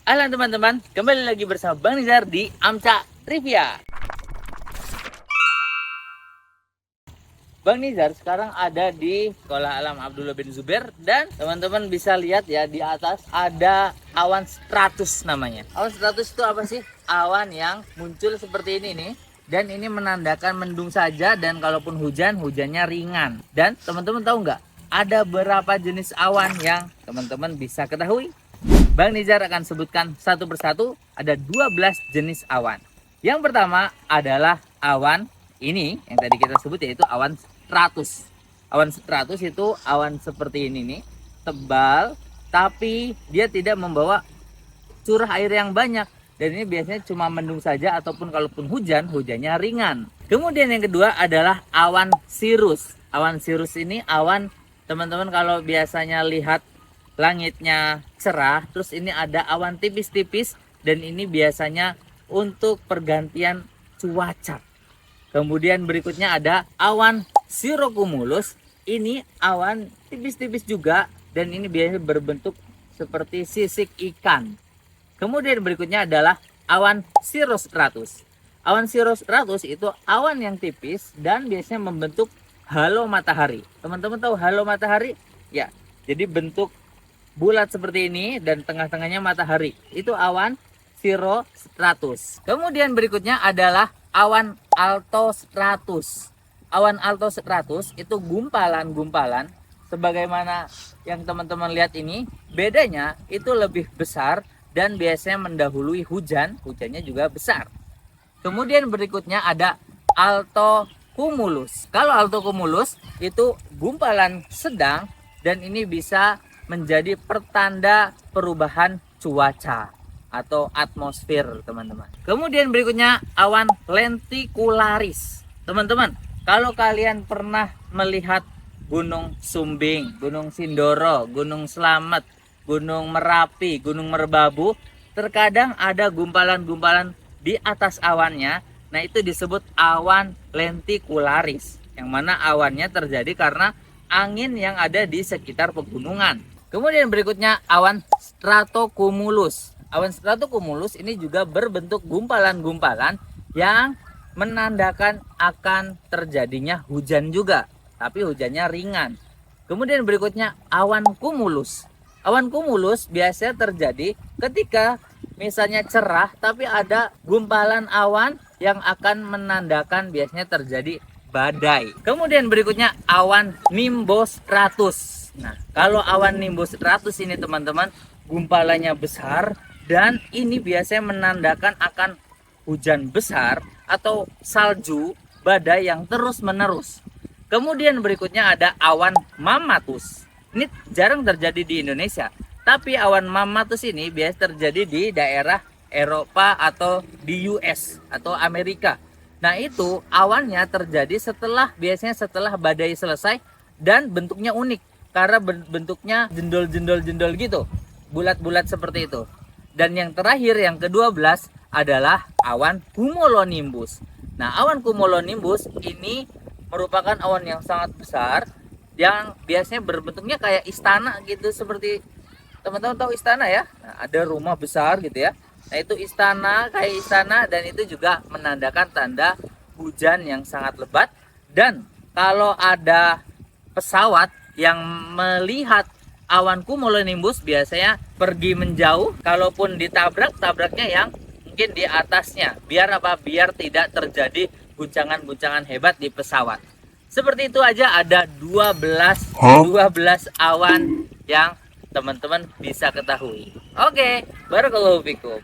Halo teman-teman, kembali lagi bersama Bang Nizar di Amca Trivia. Bang Nizar sekarang ada di Sekolah Alam Abdullah bin Zubair dan teman-teman bisa lihat ya di atas ada awan stratus namanya. Awan stratus itu apa sih? Awan yang muncul seperti ini nih. Dan ini menandakan mendung saja dan kalaupun hujan, hujannya ringan. Dan teman-teman tahu nggak? Ada berapa jenis awan yang teman-teman bisa ketahui? Bang Nizar akan sebutkan satu persatu, ada 12 jenis awan. Yang pertama adalah awan ini, yang tadi kita sebut yaitu awan stratus. Awan stratus itu awan seperti ini nih, tebal, tapi dia tidak membawa curah air yang banyak. Dan ini biasanya cuma mendung saja ataupun kalaupun hujan, hujannya ringan. Kemudian yang kedua adalah awan cirrus. Awan cirrus ini awan, teman-teman kalau biasanya lihat langitnya cerah, terus ini ada awan tipis-tipis dan ini biasanya untuk pergantian cuaca. Kemudian berikutnya ada awan cirrocumulus. Ini awan tipis-tipis juga dan ini biasanya berbentuk seperti sisik ikan. Kemudian berikutnya adalah awan cirrostratus. Awan cirrostratus itu awan yang tipis dan biasanya membentuk halo matahari. Teman-teman tahu halo matahari? Ya, jadi bentuk bulat seperti ini dan tengah-tengahnya matahari. Itu awan cirrostratus. Kemudian berikutnya adalah awan altostratus. Awan altostratus itu gumpalan-gumpalan sebagaimana yang teman-teman lihat ini. Bedanya itu lebih besar dan biasanya mendahului hujan. Hujannya juga besar. Kemudian berikutnya ada altocumulus. Kalau altocumulus itu gumpalan sedang dan ini bisa menjadi pertanda perubahan cuaca atau atmosfer, teman-teman. Kemudian berikutnya awan lenticularis. Teman-teman, kalau kalian pernah melihat Gunung Sumbing, Gunung Sindoro, Gunung Slamet, Gunung Merapi, Gunung Merbabu, terkadang ada gumpalan-gumpalan di atas awannya. Nah, itu disebut awan lenticularis, yang mana awannya terjadi karena angin yang ada di sekitar pegunungan. Kemudian berikutnya awan stratocumulus. Awan stratocumulus ini juga berbentuk gumpalan-gumpalan yang menandakan akan terjadinya hujan juga, tapi hujannya ringan. Kemudian berikutnya awan cumulus. Awan cumulus biasanya terjadi ketika misalnya cerah tapi ada gumpalan awan yang akan menandakan biasanya terjadi badai. Kemudian berikutnya awan nimbostratus. Nah, kalau awan nimbostratus ini teman-teman gumpalannya besar dan ini biasanya menandakan akan hujan besar atau salju badai yang terus-menerus. Kemudian berikutnya ada awan mammatus. Ini jarang terjadi di Indonesia, tapi awan mammatus ini biasa terjadi di daerah Eropa atau di US atau Amerika. Nah, itu awannya terjadi biasanya setelah badai selesai dan bentuknya unik. Karena bentuknya jendol-jendol gitu, bulat-bulat seperti itu. Dan yang terakhir, yang ke-12 adalah awan cumulonimbus. Nah, awan cumulonimbus ini merupakan awan yang sangat besar yang biasanya berbentuknya kayak istana gitu, seperti teman-teman tahu istana ya. Nah, ada rumah besar gitu ya. Nah, itu istana, kayak istana, dan itu juga menandakan tanda hujan yang sangat lebat. Dan kalau ada pesawat yang melihat awan cumulonimbus biasanya pergi menjauh. Kalaupun tabraknya yang mungkin di atasnya. Biar apa? Biar tidak terjadi guncangan-guncangan hebat di pesawat. Seperti itu aja, ada 12 awan yang teman-teman bisa ketahui. Oke, barakallahu fikum.